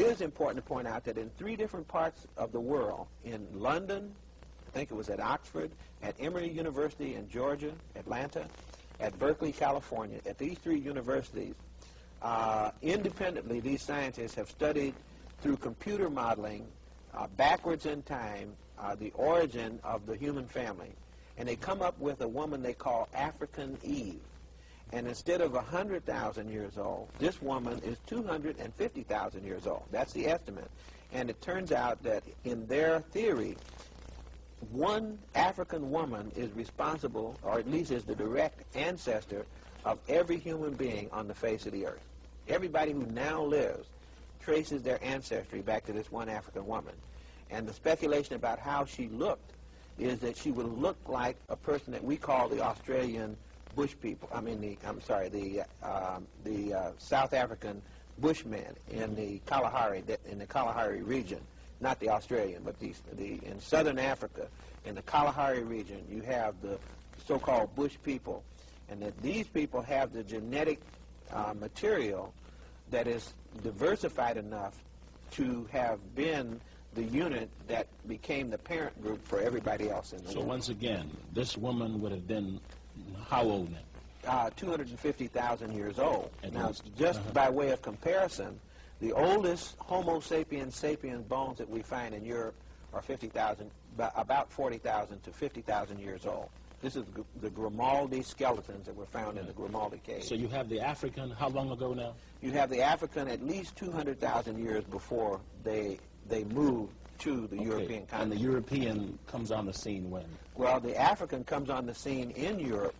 is important to point out that in 3 different parts of the world, in London, I think it was at Oxford, at Emory University in Georgia, Atlanta, at Berkeley, California, at these 3 universities, independently, these scientists have studied through computer modeling backwards in time the origin of the human family. And they come up with a woman they call African Eve. And instead of 100,000 years old, this woman is 250,000 years old. That's the estimate. And it turns out that in their theory, one African woman is responsible, or at least is the direct ancestor of every human being on the face of the earth. Everybody who now lives traces their ancestry back to this one African woman. And the speculation about how she looked is that she would look like a person that we call the Australian bush people. I mean, the South African Bushmen in the Kalahari region, not the Australian, but in southern Africa, in the Kalahari region, you have the so-called bush people, and that these people have the genetic material that is diversified enough to have been the unit that became the parent group for everybody else in the world. So once again, this woman would have been how old now? 250,000 years old. Now, just by way of comparison, the oldest Homo sapiens sapiens bones that we find in Europe are about 40,000 to 50,000 years old. This is the Grimaldi skeletons that were found in the Grimaldi cave. So you have the African, how long ago now? You have the African at least 200,000 years before they moved to the European continent. And the European comes on the scene when? Well, the African comes on the scene in Europe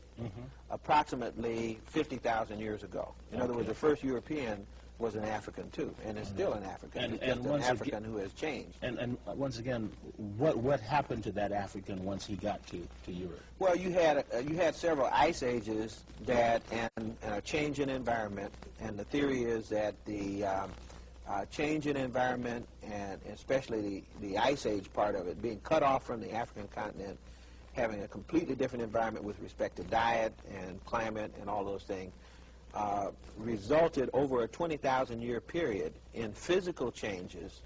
approximately 50,000 years ago. In other words, the first European was an African too, and is still an African. It's just an African who has changed. And once again, what happened to that African once he got to Europe? Well, you had several ice ages and a change in environment, and the theory is that the change in environment, and especially the ice age part of it, being cut off from the African continent, having a completely different environment with respect to diet and climate and all those things, resulted over a 20,000 year period in physical changes,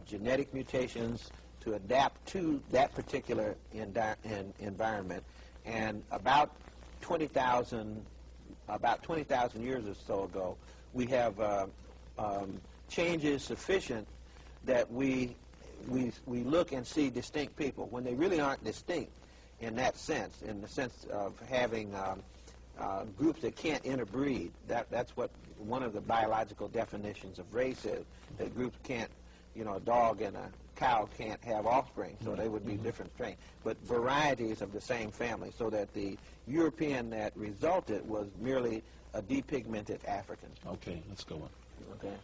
genetic mutations to adapt to that particular environment. And about 20,000 years or so ago, we have changes sufficient that we look and see distinct people when they really aren't distinct in that sense, in the sense of having groups that can't interbreed. That's what one of the biological definitions of race is, that groups can't, a dog and a cow can't have offspring, so they would be different strains, but varieties of the same family, so that the European that resulted was merely a depigmented African. Okay, let's go on. Okay.